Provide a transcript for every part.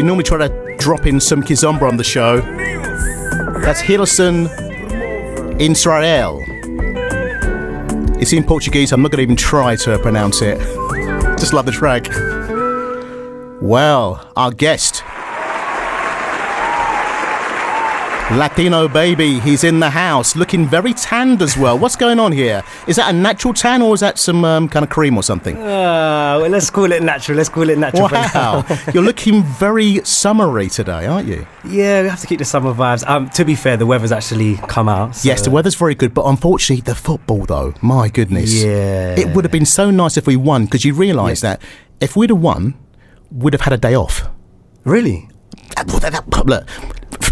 normally try to drop in some Kizomba on the show. That's Hilson Israel. It's in Portuguese. I'm not going to even try to pronounce it. Just love the track. Well, our guest, Latyno baby, he's in the house, looking very tanned as well. What's going on here? Is that a natural tan or is that some kind of cream or something? Well, let's call it natural. Wow, you're looking very summery today, aren't you? Yeah, we have to keep the summer vibes. To be fair, the weather's actually come out. So. Yes, the weather's very good, but unfortunately, the football though, my goodness. Yeah. It would have been so nice if we won, because you realise that if we'd have won, we'd have had a day off. Really? Look,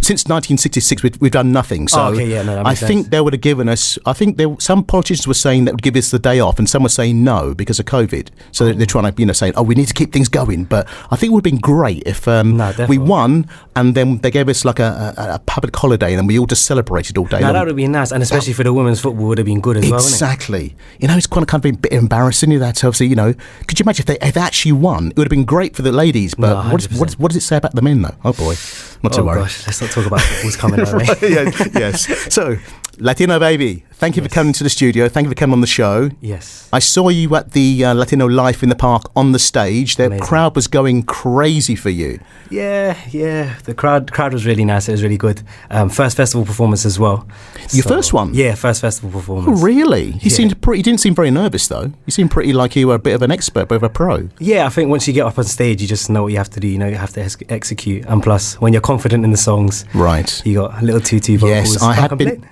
since 1966, we've done nothing. So I think they would have given us. I think some politicians were saying that would give us the day off, and some were saying no because of COVID. So they're trying to, saying, "Oh, we need to keep things going." But I think it would have been great if we won, and then they gave us like a public holiday, and then we all just celebrated all day long. That would have been nice, and especially for the women's football, would have been good as well. Exactly. It's kind of been a bit embarrassing that obviously, could you imagine if they actually won? It would have been great for the ladies, but what does it say about the men though? Oh boy, not to worry. Gosh, let's not talk about football's coming our way. Yes. So, Latyno baby, thank you for coming to the studio. Thank you for coming on the show. Yes. I saw you at the Latyno Life in the Park on the stage. The crowd was going crazy for you. Yeah. The crowd was really nice. It was really good. First festival performance as well. Your first one? Yeah, first festival performance. Oh, really? You didn't seem very nervous though. You seemed pretty like you were a bit of an expert, bit of a pro. Yeah, I think once you get up on stage, you just know what you have to do. You have to execute. And plus, when you're confident in the songs, right, you got a little tutu vocals.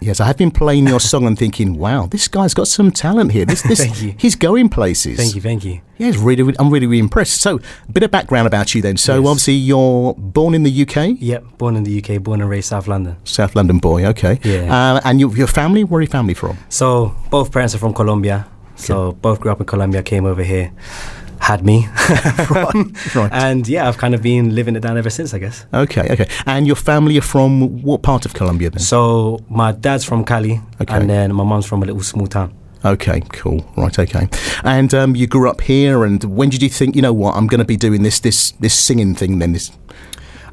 Yes, I have been playing your song and thinking, wow, this guy's got some talent here. Thank you. He's going places. Thank you. Yeah, I'm really impressed. So, a bit of background about you then. So, obviously, you're born in the UK? Yep, born in the UK, born and raised South London. South London boy, okay. Yeah. And your family, where are your family from? So, both parents are from Colombia. Okay. So, both grew up in Colombia, came over here, had me. right. And yeah, I've kind of been living it down ever since, I guess. Okay. And your family are from what part of Colombia then? So, my dad's from Cali, and then my mum's from a little small town. Okay, cool. Right, okay. And you grew up here, and when did you think, I'm going to be doing this singing thing then?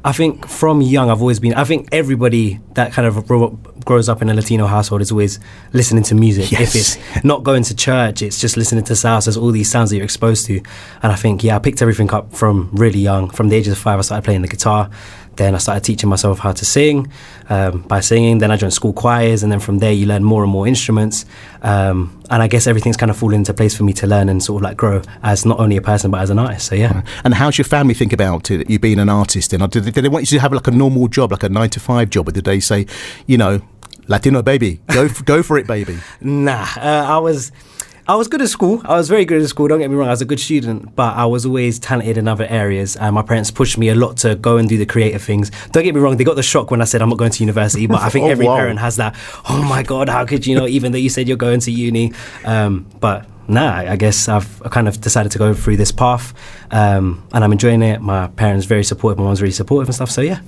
I think from young, I've always been... I think everybody that kind of grows up in a Latino household is always listening to music. Yes. If it's not going to church, it's just listening to salsa. There's all these sounds that you're exposed to. And I think, I picked everything up from really young. From the age of 5, I started playing the guitar. Then I started teaching myself how to sing by singing. Then I joined school choirs, and then from there you learn more and more instruments. And I guess everything's kind of fallen into place for me to learn and sort of like grow as not only a person but as an artist. So yeah. And how's your family think about it, you being an artist? And did they want you to have like a normal job, like a 9-to-5 job, or did they say, Latyno baby, go for it, baby? Nah, I was good at school. I was very good at school. Don't get me wrong. I was a good student, but I was always talented in other areas. And my parents pushed me a lot to go and do the creative things. Don't get me wrong. They got the shock when I said I'm not going to university, but I think every parent has that. Oh my God, how could you know? Even though you said you're going to uni, but nah. I guess I've kind of decided to go through this path, and I'm enjoying it. My parents very supportive. My mom's really supportive and stuff. So yeah.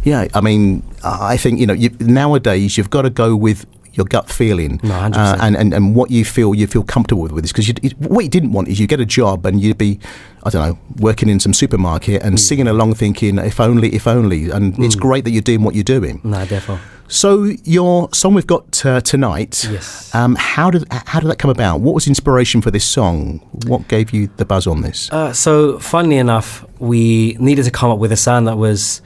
Yeah, I mean, I think nowadays you've got to go with your gut feeling, no, 100%. And what you feel comfortable with this, because what you didn't want is you get a job and you'd be, I don't know, working in some supermarket and singing along thinking if only, and it's great that you're doing what you're doing. No, definitely. So your song we've got tonight, yes. How did that come about? What was inspiration for this song? What gave you the buzz on this? So funnily enough, we needed to come up with a sound that was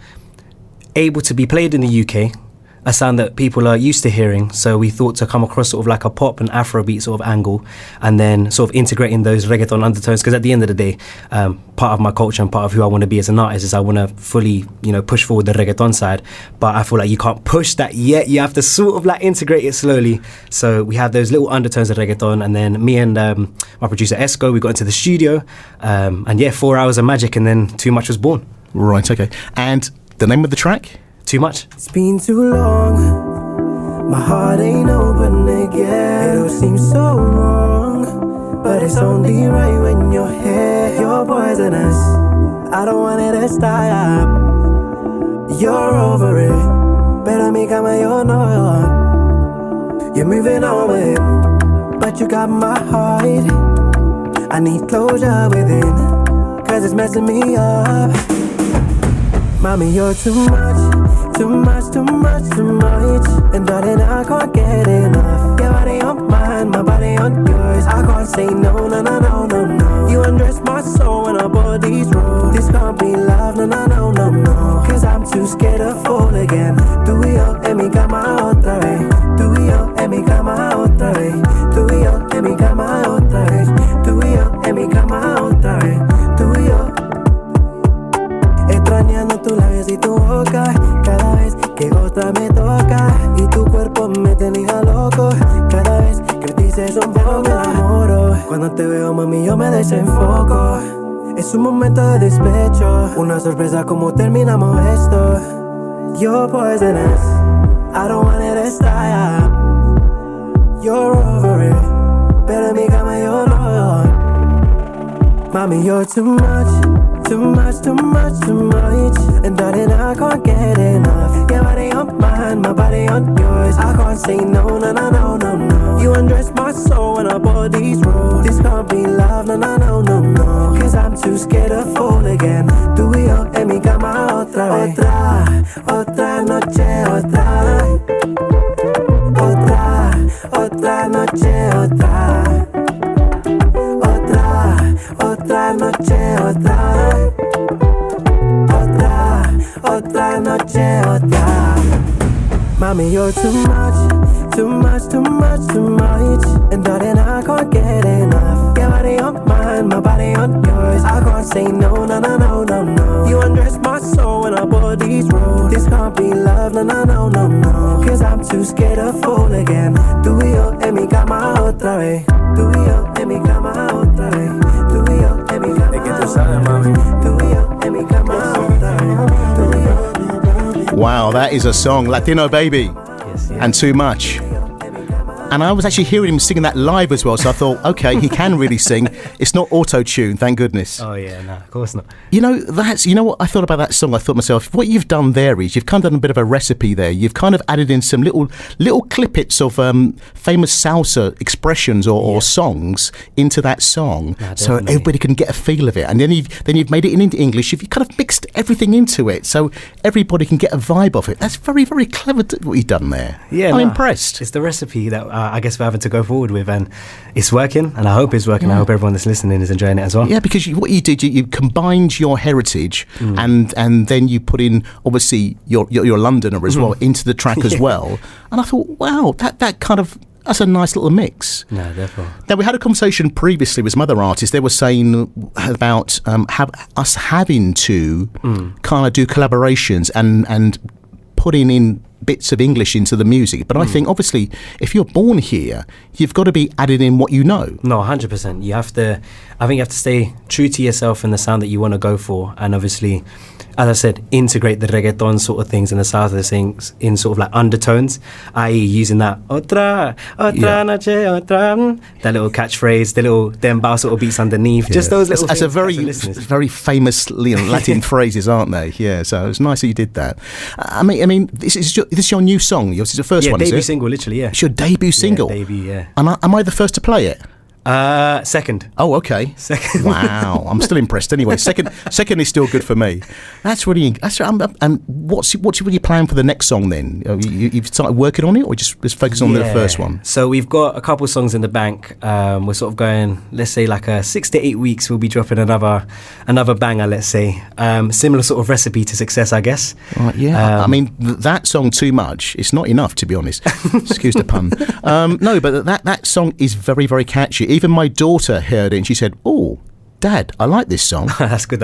able to be played in the UK, a sound that people are used to hearing. So we thought to come across sort of like a pop and Afrobeat sort of angle, and then sort of integrating those reggaeton undertones, because at the end of the day, part of my culture and part of who I want to be as an artist is I want to fully, push forward the reggaeton side, but I feel like you can't push that yet. You have to sort of like integrate it slowly. So we had those little undertones of reggaeton, and then me and my producer Esco, we got into the studio, and 4 hours of magic, and then Too Much was born. Right, okay. And the name of the track? Too Much. It's been too long, my heart ain't open again. It all seems so wrong, but it's only right when you're here. You're poisonous, I don't want it to stop. You're over it, better me come you're not. You're moving on with it, but you got my heart. I need closure within, cause it's messing me up. Mommy, you're too much, too much, too much, too much. And darling, I can't get enough. Your body on mine, my body on yours. I can't say no, no, no, no, no, no. You undress my soul when our bodies roll. This can't be love, no, no, no, no, no. Cause I'm too scared to fall again. Tú y yo en mi cama otra vez. Tú y yo en mi cama otra vez. Tú y yo en mi cama otra vez. Tú y yo en mi cama otra vez. Tú y yo extrañando tus labios y tu boca. Cada vez que otra me toca y tu cuerpo me tenía loco. Cada vez que dices un poco me enamoro. Cuando te veo, mami, yo me desenfoco. Es un momento de despecho, una sorpresa como terminamos esto. You're poisonous, I don't want it to stop. You're over it, pero en mi cama yo no. Mami, you're too much, too much, too much, too much. And darling, I can't get enough. Your body on mine, my body on yours. I can't say no, no, no, no, no, no. You undress my soul when our bodies roll. This can't be love, no, no, no, no, no. Cause I'm too scared to fall again. Tú y yo en mi cama otra vez. Otra noche, otra. Otra noche, otra. Otra noche, otra. Otra noche, otra. Mami, you're too much, too much, too much, too much. And darling, I can't get enough. Your body on mine, my body on yours. I can't say no, no, no, no, no, no. You undress my soul when our bodies roll. This can't be love, no, no, no, no, no. Cause I'm too scared to fall again. Tú y yo en mi cama otra vez. Tú y yo en mi cama otra vez. Tú y yo en mi cama. Es que tú sabes, mami. Tú y yo en mi cama otra vez. Tú y yo. Wow, that is a song, Latyno Baby, Yes, yeah. and Too Much. And I was actually hearing him singing that live as well, so I thought, okay, he can really sing. It's not auto-tune, thank goodness. Oh yeah, no, of course not. You know what I thought about that song? I thought to myself, what you've done there is you've kind of done a bit of a recipe there. You've kind of added in some little clippets of famous salsa expressions or songs into that song, so everybody can get a feel of it. And then you've made it into English. You've kind of mixed everything into it, so everybody can get a vibe of it. That's very, very clever what you've done there. Yeah, I'm impressed. It's the recipe that I guess we're having to go forward with, and it's working, and I hope it's working. I hope everyone that's listening is enjoying it as well. Yeah, because what you did, you combined your heritage and then you put in obviously your Londoner as well into the track as well. And I thought, wow, that's a nice little mix. No, definitely. Now, we had a conversation previously with some other artists. They were saying about us having to kind of do collaborations and putting in bits of English into the music. But I think, obviously, if you're born here, you've got to be adding in what you know. No, 100%. I think you have to stay true to yourself and the sound that you want to go for. And obviously, as I said, integrate the reggaeton sort of things and the south of the things in sort of like undertones, i.e. using that otra noche, otra, that little catchphrase, the little dembow sort of beats underneath, just those little things. That's a very famous Latin phrases, aren't they? Yeah, so it's nice that you did that. I mean, this is your new song. This is the first one, debut is it? Single, literally, yeah. It's your debut single? Yeah, debut, yeah. And am I the first to play it? Second. Oh, okay. Second. Wow, I'm still impressed. Anyway, second is still good for me. That's really. And what's your plan for the next song then? You've started working on it, or just focus on the first one? So we've got a couple songs in the bank. We're sort of going, let's say, like 6 to 8 weeks. We'll be dropping another banger. Let's say similar sort of recipe to success, I guess. Right, yeah. I mean, that song Too Much. It's not enough, to be honest. Excuse the pun. No, but that song is very, very catchy. Even my daughter heard it and she said, "Oh, Dad, I like this song." That's good.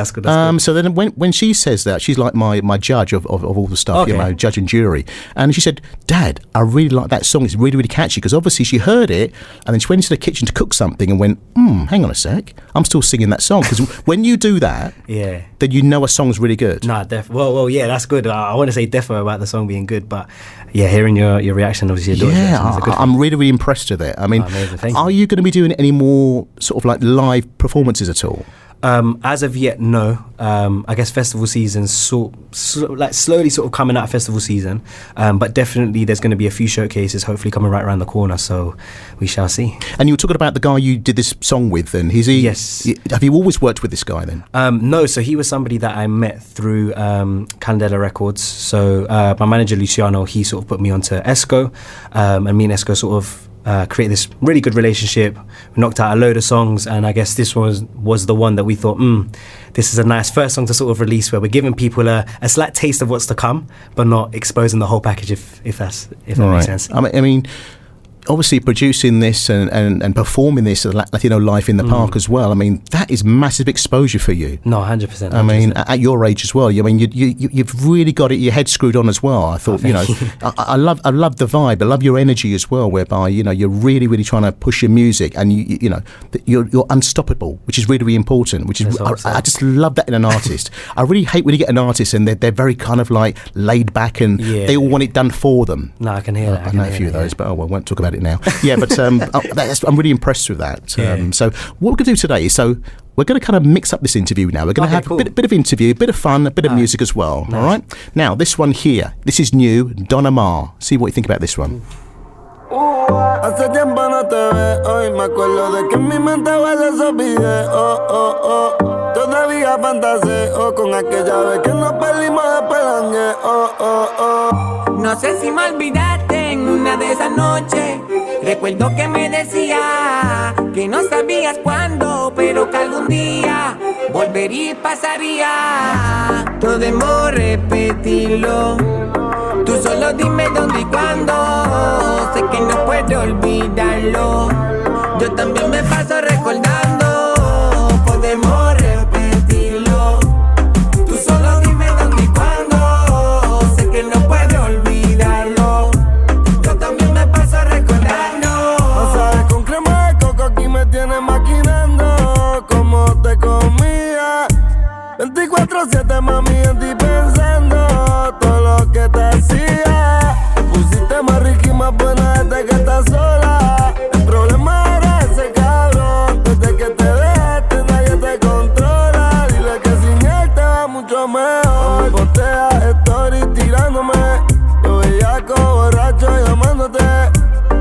So then when she says that, she's like my judge of all the stuff, okay. Judge and jury. And she said, "Dad, I really like that song. It's really, really catchy." Because obviously she heard it and then she went into the kitchen to cook something and went, hang on a sec, I'm still singing that song. Because when you do that, then you know a song's really good. Nah, well, yeah, that's good. I want to say defo about the song being good, but yeah, hearing your reaction, obviously your daughter's reaction is a good thing. I'm really, really impressed with it. I mean, are you going to be doing any more sort of like live performances at all? As of yet, no. I guess festival season's slowly sort of coming out of festival season, but definitely there's going to be a few showcases hopefully coming right around the corner, so we shall see. And you were talking about the guy you did this song with, and Yes. Have you always worked with this guy then? No, so he was somebody that I met through Candela Records. So my manager Luciano, he sort of put me onto Esco, and me and Esco sort of created this really good relationship. We knocked out a load of songs, and I guess this was the one that we thought, this is a nice first song to sort of release, where we're giving people a slight taste of what's to come, but not exposing the whole package, if that makes sense. I mean, obviously producing this and performing this at Latino Life in the Park as well, I mean, that is massive exposure for you. No, 100%. I mean, at your age as well, I mean, you've really got your head screwed on as well. I thought, I love the vibe. I love your energy as well, whereby, you're really, really trying to push your music, and you're unstoppable, which is really, really important, which is, I just love that in an artist. I really hate when you get an artist and they're very kind of like laid back, and they all want it done for them. No, I can hear that. I know a few of those, but I won't talk about it now. But I'm really impressed with that. So what we're going to do today is, we're going to kind of mix up this interview now. We're going to have a bit of interview, a bit of fun, a bit of music as well. Nice. All right? Now, this one here, this is new, Don Omar. See what you think about this one. Hace tiempo no te veo y me acuerdo de que en mi mente huele esos videos. Todavía fantaseo con aquella vez que nos perdimos de pelangue. No sé si me olvidaste en una de esas noches. Recuerdo que me decía que no sabías cuándo, pero que algún día volvería y pasaría. Podemos repetirlo. Tú solo dime dónde y cuándo. Sé que no puedo olvidarlo. Yo también me paso recordando. Podemos repetirlo. Tú solo dime dónde y cuándo. Sé que no puedo olvidarlo. Yo también me paso recordando. No sabes, con crema de coco aquí me tienes maquinando. Como te comía 24/7, mami, en ti pensando. Todo lo que te hacía. Te pusiste más rica y más buena desde que estás sola. El problema era ese cabrón. Desde que te dejaste nadie te controla. Dile que sin él te va mucho mejor. Me postea story tirándome. Yo bellaco, borracho llamándote.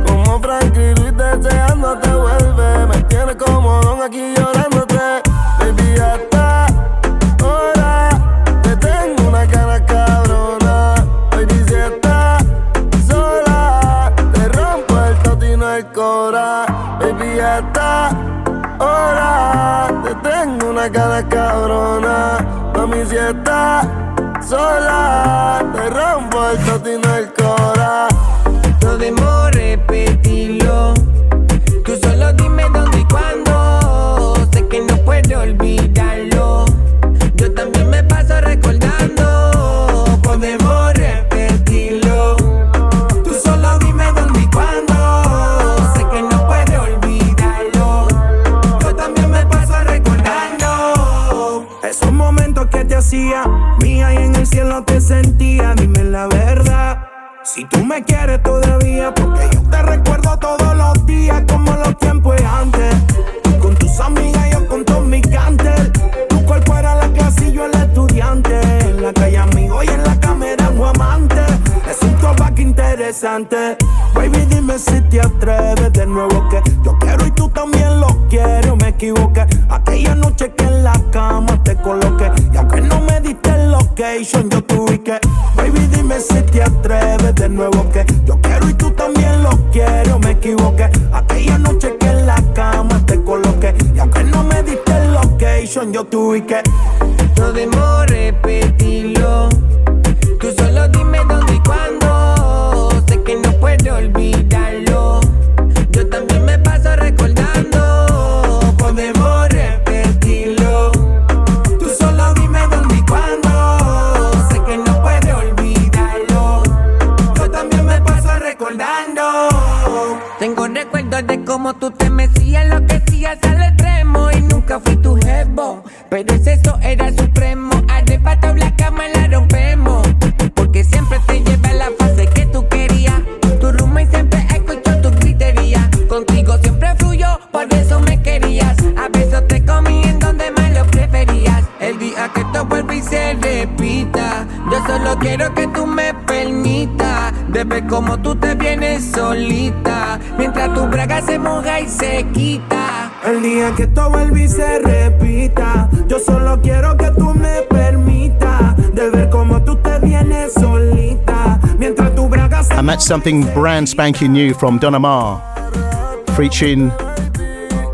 Como Frankie Luis deseándote. Vuelve, me tienes como don aquí llorándote. Baby, ya está. Ahora te tengo una cara cabrona. Baby, si estás sola, te rompo el totino el cora. Baby, ya está. Ahora te tengo una cara cabrona. Mami, si estás sola, te rompo el totino el cora. Podemos repetirlo. Tú solo dime dónde y cuándo. Sé que no puedo olvidarlo. Yo también me paso recordando. Podemos repetirlo. Tú solo dime dónde y cuándo. Sé que no puedo olvidarlo. Yo también me paso recordando. Esos momentos que te hacía mía y en el cielo te sentía. Dime la verdad, si tú me quieres todavía, porque yo te recuerdo todos los días como los tiempos de antes. Tú con tus amigas, yo con todos mis cantes. Tu cuerpo era la clase y yo el estudiante. En la calle amigo y en la cámara un amante. Es un throwback interesante. Baby, dime si te atreves de nuevo, que yo quiero y tú también lo quieres. O me equivoqué aquella noche que en la cama te coloqué. Y aunque no me diste el location, yo te ubiqué. Baby, dime si te atreves de nuevo, que yo quiero y tú también lo quieres. O me equivoqué aquella noche que en la cama te coloqué. Y aunque no me diste el location, yo te ubiqué. Podemos repetirlo. Tú solo dime dónde y cuándo. Sé que no puedo olvidarlo. Yo también me paso recordando. Podemos repetirlo. Tú solo dime dónde y cuándo. Sé que no puedo olvidarlo. Yo también me paso recordando. Tengo recuerdos de cómo tú te mecías, lo que hacías al extremo. Y nunca fui tu jevo, pero ese eso era supremo. Arrebatado la cama la rompemos. Porque siempre te lleva a la fase que tú querías. Tu roommate siempre escuchó tu gritería. Contigo siempre fluyó, por eso me querías. A veces te comí en donde más lo de ver cómo tú te vienes solita, mientras tu braga se moja y se quita. El día que todo vuelve y se repita, yo solo quiero que tú me permitas de ver cómo tú te vienes solita, mientras tu braga se. And that's something brand spanking new from Don Omar, featuring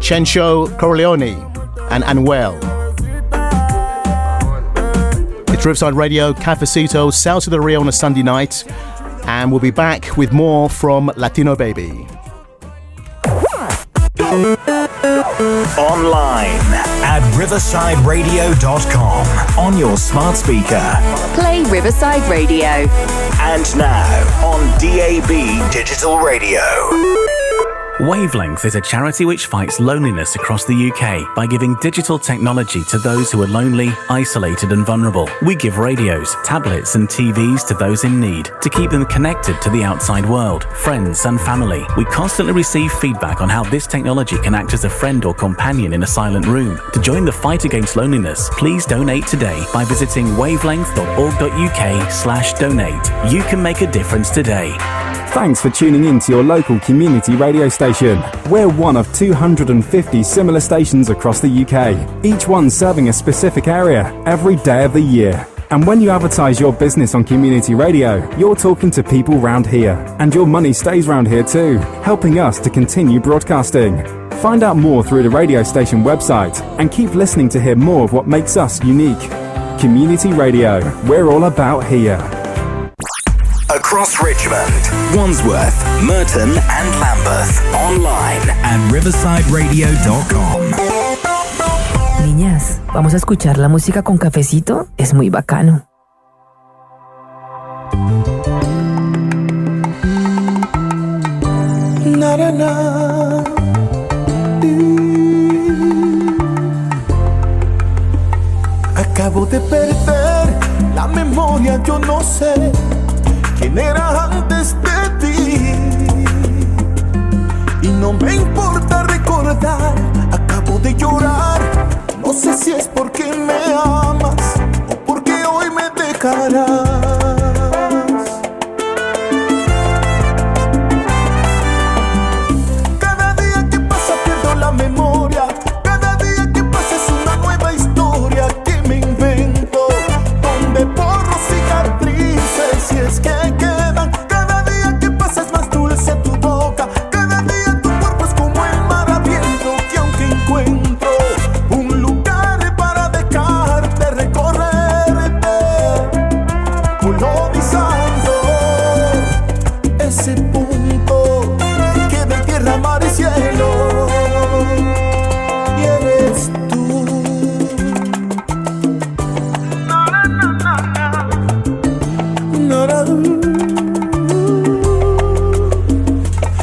Chencho Corleone and Anuel. It's Riverside Radio, Cafécito, Salsa de Rio on a Sunday night, and we'll be back with more from Latyno Baby. Online at riversideradio.com on your smart speaker. Play Riverside Radio. And now on DAB Digital Radio. Wavelength is a charity which fights loneliness across the UK by giving digital technology to those who are lonely, isolated and vulnerable. We give radios, tablets and TVs to those in need to keep them connected to the outside world, friends and family. We constantly receive feedback on how this technology can act as a friend or companion in a silent room. To join the fight against loneliness, please donate today by visiting wavelength.org.uk/donate. You can make a difference today. Thanks for tuning in to your local community radio station. We're one of 250 similar stations across the UK, each one serving a specific area every day of the year. And when you advertise your business on community radio, you're talking to people round here, and your money stays round here too, helping us to continue broadcasting. Find out more through the radio station website and keep listening to hear more of what makes us unique. Community Radio, we're all about here. Across Richmond, Wandsworth, Merton and Lambeth. Online at riversideradio.com. Niñas, ¿vamos a escuchar la música con cafecito? Es muy bacano. Na, na, na. Acabo de perder la memoria, yo no sé quién era antes de ti. Y no me importa recordar, acabo de llorar. No sé si es porque me amas o porque hoy me dejarás. Cada día que pasa pierdo la memoria. Cada día que pasa es una nueva historia que me invento, donde borro cicatrices si es que quedan. Cada día que pasa es más dulce tu boca. Cada día tu cuerpo es como el mar abierto que aunque encuentro un lugar para dejarte recorrerte, colonizando ese punto que queda en tierra, mar y cielo, y eres tú.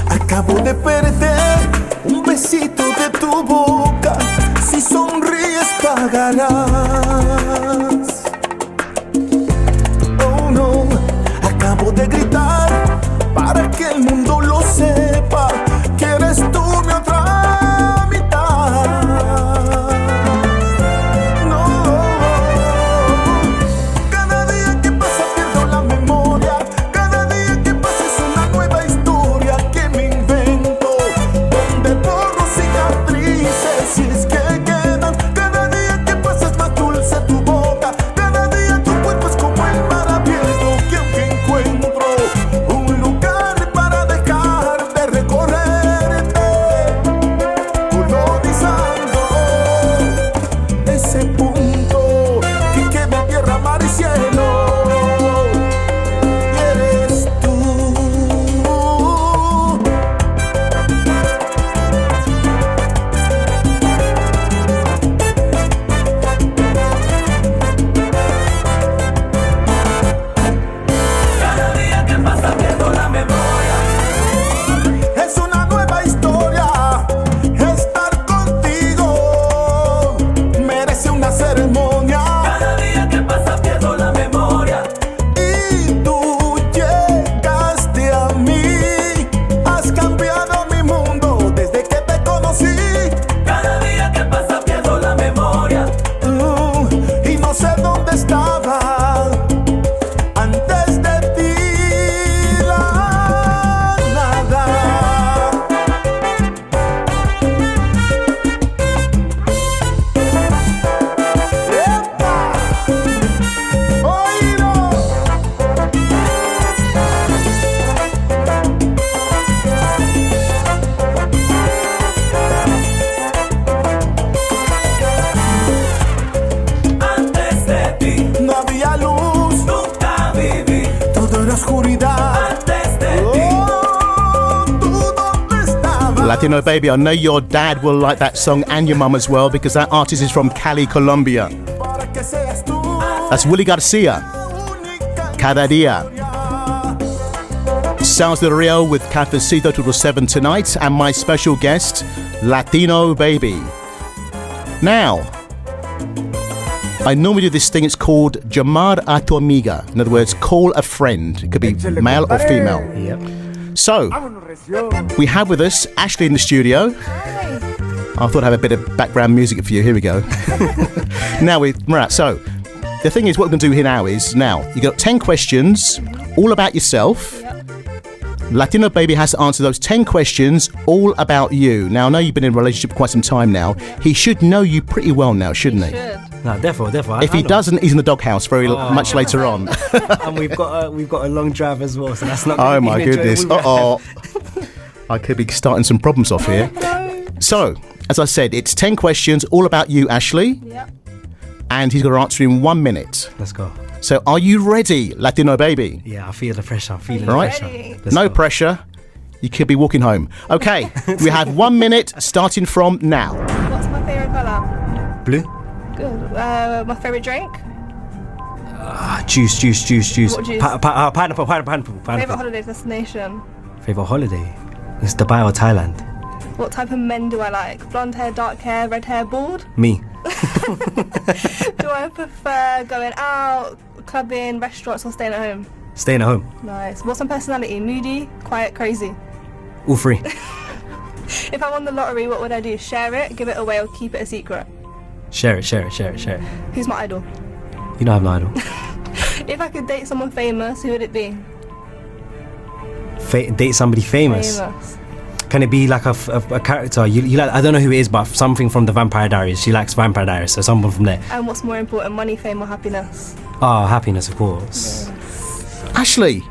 Acabo de perder un besito de tu boca. Si sonríes pagarás. Oh no, acabo de gritar para que el mundo lo sepa, que eres tú mi otra mitad. No, cada día que pasa pierdo la memoria. Cada día que pasa es una nueva historia que me invento, donde borro cicatrices si es que quedan. Cada día que pasa es más dulce tu boca. Cada día tu cuerpo es como el mar abierto que aunque encuentro un lugar para dejarte Latyno Baby, I know your dad will like that song and your mum as well, because that artist is from Cali, Colombia. That's Willie Garcia. Cada Dia. Sounds de Rio with Cafécito till 7 tonight, and my special guest, Latyno Baby. Now, I normally do this thing, it's called Llamar a tu amiga. In other words, call a friend. It could be male or female. Yep. So, we have with us Ashley in the studio. I thought I'd have a bit of background music for you. Here we go. So, the thing is, what we're going to do here now is, you got 10 questions, all about yourself. Yep. Latyno Baby has to answer those 10 questions, all about you. Now, I know you've been in a relationship for quite some time now. He should know you pretty well now, shouldn't he? No, definitely. If he doesn't, he's in the doghouse very much later on. And we've got a long drive as well, so that's not. Oh my goodness! I could be starting some problems off here. So, as I said, it's 10 questions, all about you, Ashley. Yep. And he's got to answer in 1 minute. Let's go. So, are you ready, Latyno Baby? Yeah, I feel the pressure. I'm feeling right. the pressure. No pressure. You could be walking home. Okay, we have 1 minute starting from now. What's my favourite colour? Blue. Good. My favourite drink? Juice. What juice? Pineapple. Favourite holiday destination? Favourite holiday? It's Dubai or Thailand. What type of men do I like? Blonde hair, dark hair, red hair, bald? Me. Do I prefer going out, clubbing, restaurants, or staying at home? Staying at home. Nice. What's my personality? Moody, quiet, crazy? All three. If I won the lottery, what would I do? Share it, give it away, or keep it a secret? Share it. Who's my idol? You don't have no idol. If I could date someone famous, who would it be? Date somebody famous. Can it be like a character? You like? I don't know who it is, but something from the Vampire Diaries. She likes Vampire Diaries, so someone from there. And what's more important, money, fame, or happiness? Oh, happiness, of course. Yes. Ashley,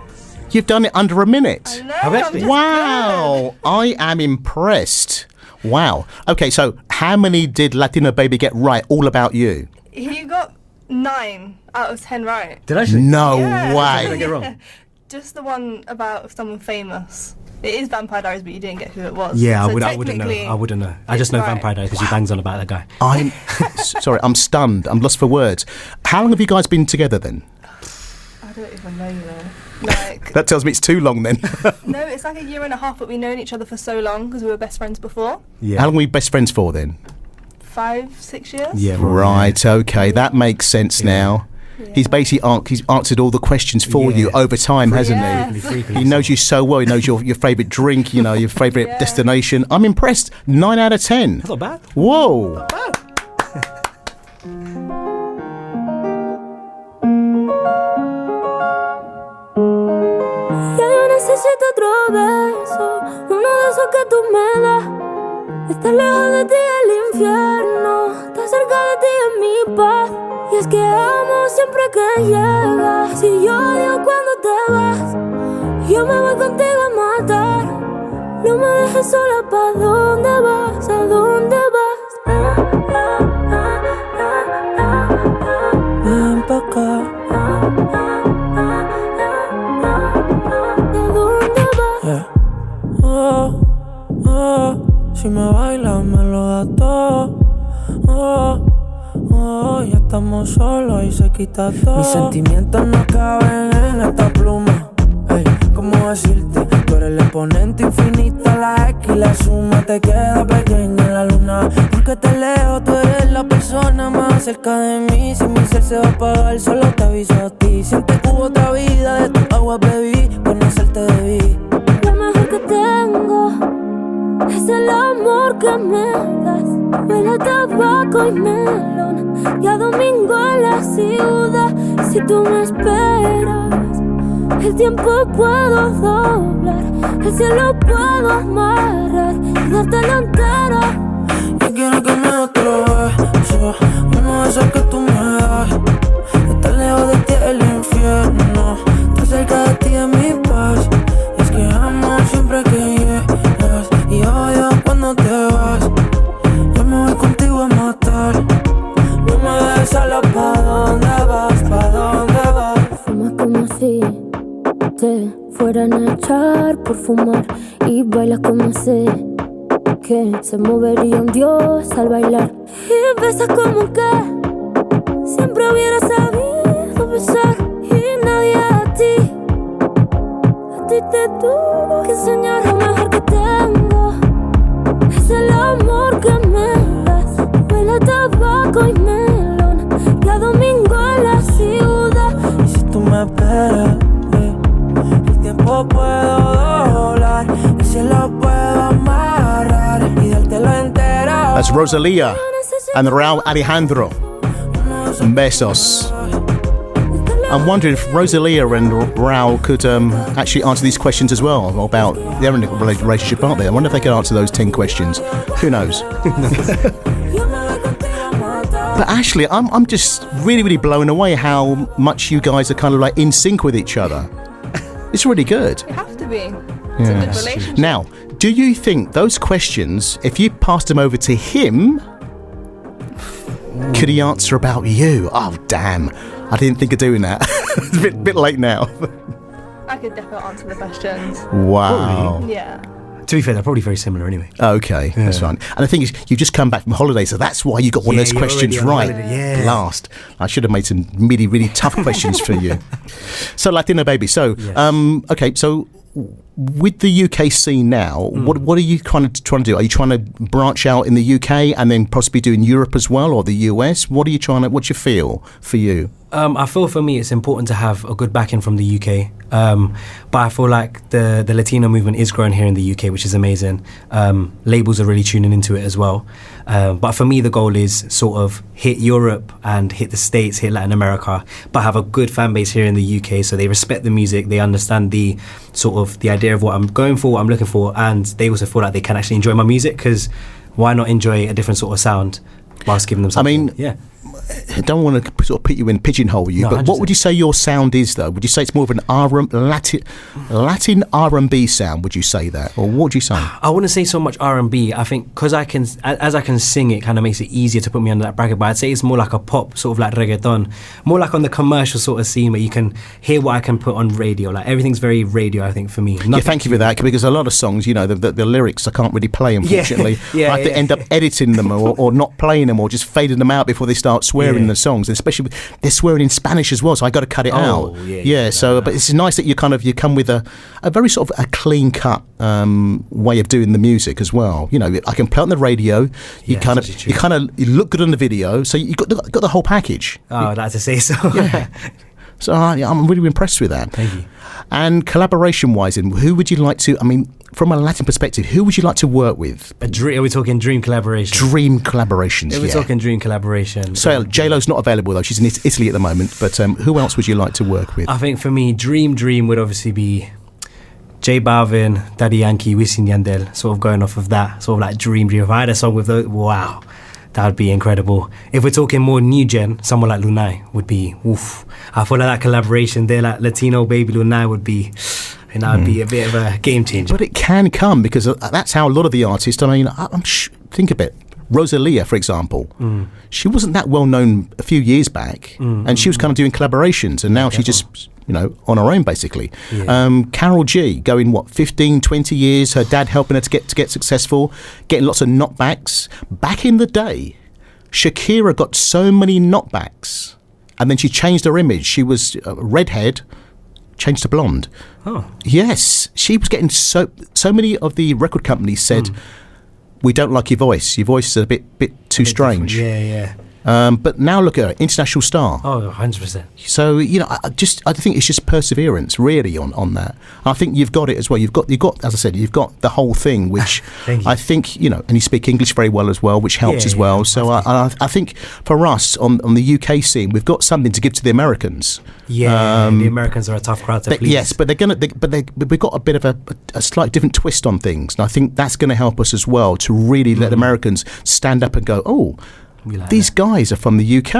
you've done it under a minute. I know. Wow, good. I am impressed. Wow. Okay, so how many did Latyno Baby get right? All about you. He got 9 out of 10 right. Did I? Actually? No yeah. way. Did I get wrong? Just the one about someone famous. It is Vampire Diaries, but you didn't get who it was. Yeah, so I wouldn't know. I just know Vampire Diaries because she bangs on about that guy. I'm sorry, I'm stunned. I'm lost for words. How long have you guys been together then? I don't even know, you know. Like, that tells me it's too long then. No, it's like 1.5 years, but we've known each other for so long because we were best friends before. Yeah. How long were you best friends for then? 5-6 years. Yeah. Right. Okay, that makes sense now. Yeah. He's basically he's answered all the questions for you over time, hasn't he? He knows you so well. He knows your favourite drink, you know, your favourite destination. I'm impressed. 9 out of 10. That's not bad. Whoa. Not bad. Ya yo necesito otro beso, uno de esos que tú me das. Estar lejos de ti es el infierno, estar cerca de ti es mi paz. Y es que amo siempre que llegas. Si yo odio cuando te vas, yo me voy contigo a matar. No me dejes sola, ¿pa' dónde vas? ¿A dónde vas? Ven pa' acá. ¿A dónde vas? Si me bailas me lo das todo. Ya estamos solos y se quita todo. Mis sentimientos no caben en esta pluma. Ey, ¿cómo decirte? Tú eres el exponente infinito, la X y la suma te queda pequeña en la luna. Porque te leo, tú eres la persona más cerca de mí. Si mi ser se va a apagar, solo te aviso a ti. Siempre hubo otra vida, de tu agua bebí, conocerte debí. Lo mejor que tengo es el amor que me das. Huele a tabaco y melón, y a domingo en la ciudad. Si tú me esperas, el tiempo puedo doblar, el cielo puedo amarrar y dártelo entero. Yo quiero que me des otro beso, uno de esos que tú me das. Estar lejos de ti es el infierno, estar cerca de ti es mi paz. Y es que amo siempre que llegas, y odio cuando te vas. Yo me voy contigo a matar. No me dejes sola, ¿pa' dónde vas? ¿Pa' dónde vas? Fumas como si te fueran a echar por fumar, y bailas como si que se movería un dios al bailar. Y besas como que siempre hubiera sabido besar. Y nadie a ti te tuvo que enseñar. Lo mejor que tengo es el amor que me das. Huele a tabaco y melón, y a domingo en la ciudad. Y si tú me esperas, el tiempo puedo doblar, y si lo puedo amarrar y dártelo entero. That's Rosalía and Raúl Alejandro. Besos. I'm wondering if Rosalía and Raúl could actually answer these questions as well about their relationship, aren't they? I wonder if they could answer those 10 questions. Who knows? But Ashley, I'm just really blown away how much you guys are kind of like in sync with each other. It's really good. You have to be. It's a good relationship. Now, do you think those questions, if you passed them over to him, could he answer about you? Oh, damn. I didn't think of doing that. It's a bit late now. I could definitely answer the questions. Wow. Probably. Yeah. To be fair, they're probably very similar anyway. Okay, that's fine. And the thing is, you just come back from holiday, so that's why you got one of those questions right. Last. I should have made some really tough questions for you. So, Latyno baby. So, okay, so with the UK scene now, what are you kind of trying to do? Are you trying to branch out in the UK and then possibly do in Europe as well, or the US? What's your feel for you? I feel for me it's important to have a good backing from the UK. But I feel like the Latino movement is growing here in the UK, which is amazing. Labels are really tuning into it as well. But for me, the goal is sort of hit Europe and hit the States, hit Latin America, but have a good fan base here in the UK, so they respect the music, they understand the sort of the idea of what I'm going for, what I'm looking for, and they also feel like they can actually enjoy my music, because why not enjoy a different sort of sound whilst giving them something? I don't want to sort of put you in, pigeonhole you, but 100%. What would you say your sound is, though? Would you say it's more of an Latin R&B sound? Would you say that, or what would you say? I wouldn't say so much R&B. I think because I can sing, it kind of makes it easier to put me under that bracket. But I'd say it's more like a pop, sort of like reggaeton, more like on the commercial sort of scene where you can hear what I can put on radio. Like everything's very radio, I think, for me. Yeah, thank you for that, because a lot of songs, you know, the lyrics I can't really play, unfortunately. I have to end up editing them or not playing them, or just fading them out before they start swearing in the songs, especially they're swearing in Spanish as well, so I got to cut it out. But it's nice that you come with a very sort of a clean cut way of doing the music as well. You know, I can play it on the radio. You look good on the video, so you got the whole package. I'd like to say so. So I'm really impressed with that. Thank you. And collaboration-wise, who would you like to? I mean, from a Latin perspective, who would you like to work with? Are we talking dream collaboration? Dream collaborations. We're talking dream collaboration. So J-Lo's not available though; she's in Italy at the moment. But who else would you like to work with? I think for me, dream would obviously be J Balvin, Daddy Yankee, Wisin Yandel. Sort of going off of that, sort of like dream. If I had a song with those, wow, that would be incredible. If we're talking more new gen, someone like Lunay would be oof. I feel like that collaboration there, like Latyno baby Lunay would be. And that would be a bit of a game changer. But it can come, because that's how a lot of the artists, I mean, think of it. Rosalía, for example, she wasn't that well known a few years back, and she was kind of doing collaborations, and now she's just, you know, on her own basically. Karol G, going 15, 20 years, her dad helping her to get successful, getting lots of knockbacks. Back in the day, Shakira got so many knockbacks, and then she changed her image. She was a redhead, changed to blonde. Oh. Yes, she was getting so many of the record companies said, we don't like your voice. Your voice is a bit too strange. Yeah. But now look at her, international star. Oh, 100%. So, you know, I think it's just perseverance really on that. I think you've got it as well. You've got, as I said, you've got the whole thing, which I think, you know, and you speak English very well as well, which helps as well. So I think for us on the UK scene, we've got something to give to the Americans. Yeah, the Americans are a tough crowd to please. Yes, but we've got a bit of a slight different twist on things, and I think that's going to help us as well to really let Americans stand up and go, oh, these guys are from the UK.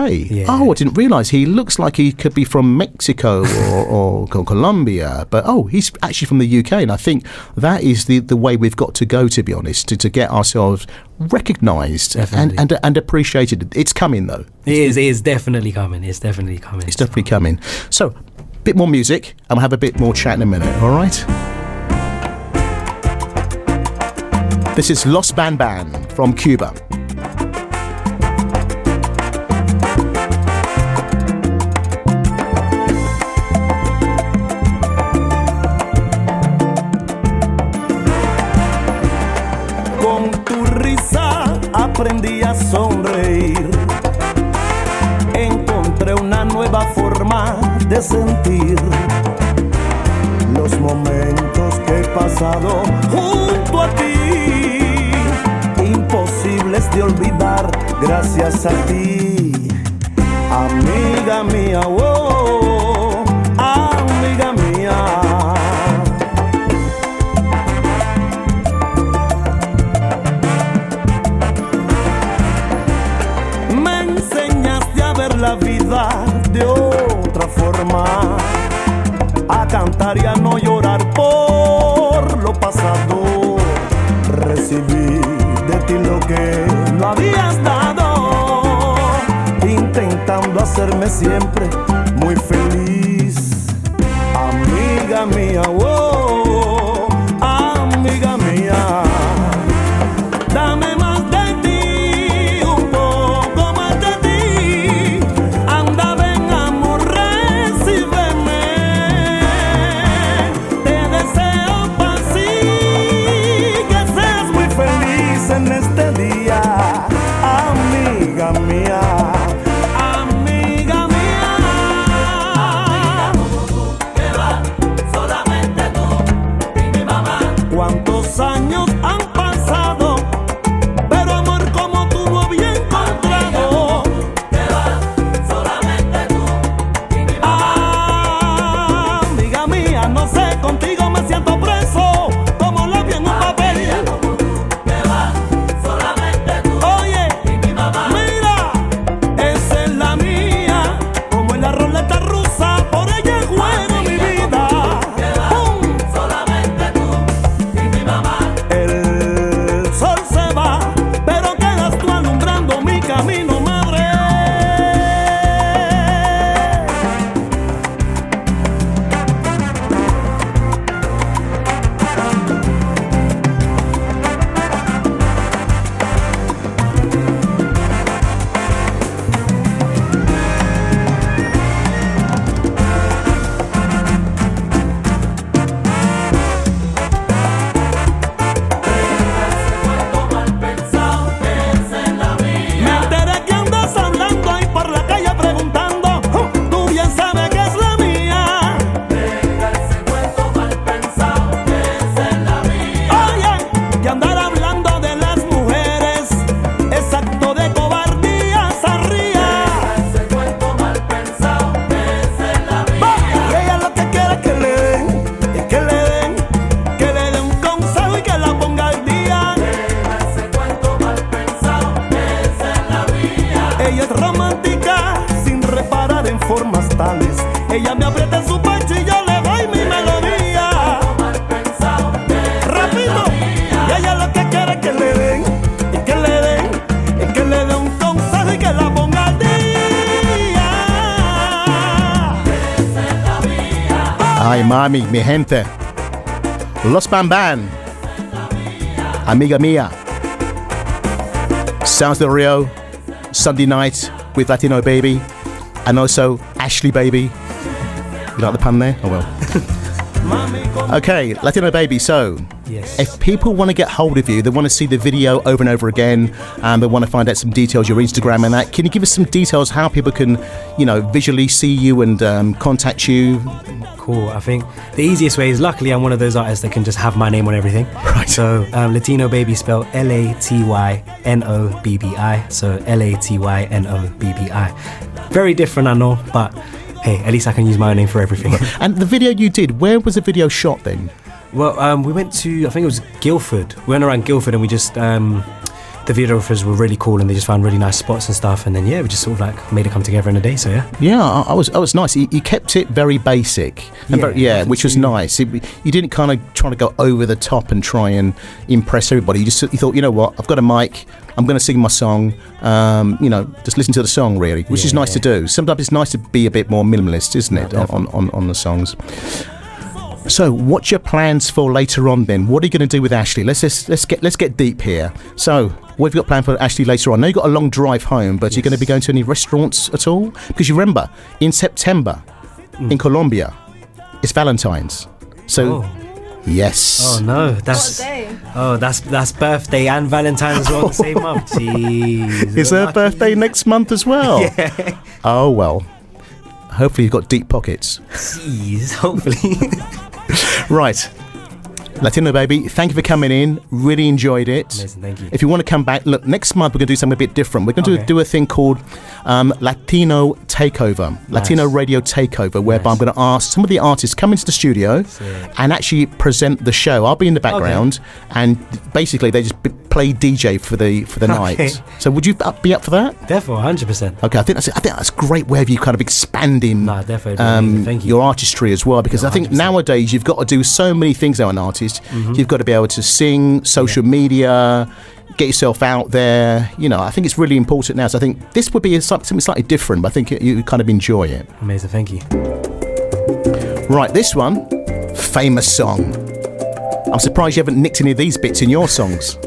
Oh, I didn't realise he looks like he could be from Mexico or Colombia, but he's actually from the UK. And I think that is the way we've got to go, to be honest, to get ourselves recognised and appreciated. It's coming though. It is definitely coming. It's definitely coming. So, a bit more music, and we'll have a bit more chat in a minute. All right. This is Los Ban Ban from Cuba. Con tu risa aprendí a sonreír. Encontré una nueva forma de sentir los momentos que he pasado junto a ti, imposibles de olvidar gracias a ti, amiga mía, oh, amiga mía. Me enseñaste a ver la vida de otra forma, a cantar y a no llorar por lo pasado. Recibí de ti lo que no habías dado, intentando hacerme siempre muy feliz, amiga mía, oh, amiga mía. Dame más de ti, un poco más de ti. Anda, ven, amor, recíbeme. Te deseo paz y que seas muy feliz en este día, amiga mía. Amiga mía, que va solamente tú y mi mamá. ¿Cuántos años han pasado? Pero amor como tú no había encontrado. Que va solamente tú y mi mamá. Amiga mía, no sé, contigo me siento preso, como lo vi en un papel. Que va solamente tú. Oye, y mi mamá. Mira, esa es la mía, como en la ruleta rusa, por ella juego mi vida. Solamente tú y mi mamá. El sol se va, pero quedas tú alumbrando mi camino, madre. Me enteré que andas hablando ahí por la calle preguntando, tú bien sabes que es la mía. Deja ese cuento mal pensado, que esa es la mía. Oye, que andar hablando de las mujeres es acto de cobardía, zarría. Deja ese cuento mal pensado, que esa es la mía. Y ella lo que quiere es que le den, es que le den un consejo y que la ponga al día. Deja ese cuento mal pensado, que esa es la mía. Ella es romántica sin reparar en formas tales. Ella me aprieta en su pecho y yo le doy mi melodía. Rápido. Y ella lo que quiere es que le den, es que le den, es que le den un consejo y que la ponga al día. Esa es la mía. Ay, mami, mi gente. Los Ban Ban. Amiga mía. Sounds de Rio. Sunday night with Latyno Baby. And also Ashley Baby. You like the pun there? Oh well. Okay, Latyno Baby, so Yes. if people want to get hold of you, they want to see the video over and over again, and they want to find out some details, your Instagram and that, can you give us some details how people can, visually see you and contact you? Cool. I think the easiest way is, luckily, I'm one of those artists that can just have my name on everything. Right. So Latyno Baby spelled LatynoBbi. So LatynoBbi. Very different, I know, but hey, at least I can use my own name for everything. And the video you did, where was the video shot then? Well, we went to, I think it was Guildford. We went around Guildford and we just, the videographers were really cool and they just found really nice spots and stuff. And then, yeah, we just sort of like made it come together in a day, so yeah. Yeah, I was nice. You kept it very basic. And which was nice. You didn't kind of try to go over the top and try and impress everybody. You thought, you know what, I've got a mic, I'm going to sing my song, just listen to the song really, which is nice to do. Sometimes it's nice to be a bit more minimalist, isn't it, on the songs. So, what's your plans for later on then? What are you going to do with Ashley? Let's get deep here. So, what have you got planned for Ashley later on? I know you've got a long drive home, but you're going to be going to any restaurants at all? Because you remember, in September, in Colombia, it's Valentine's. So, yes. Oh no, that's birthday and Valentine's as well the same month. Jeez. Is her birthday next month as well? Yeah. Oh well. Hopefully you've got deep pockets. Jeez, hopefully. Right. Latyno baby, thank you for coming in. Really enjoyed it. Amazing, thank you. If you want to come back, look, next month we're going to do something a bit different. We're going to do a thing called Latyno Takeover, nice. Latyno Radio Takeover, whereby I'm going to ask some of the artists come into the studio and actually present the show. I'll be in the background, and basically they just play DJ for the night. So would you be up for that? Definitely, 100%. Okay, I think that's a great way of you kind of expanding thank you. your artistry as well, because I think 100%. Nowadays you've got to do so many things now, an artist. Mm-hmm. You've got to be able to sing, social media, get yourself out there. You know, I think it's really important now. So I think this would be something slightly different, but I think you kind of enjoy it. Amazing, thank you. Right, this one, famous song. I'm surprised you haven't nicked any of these bits in your songs.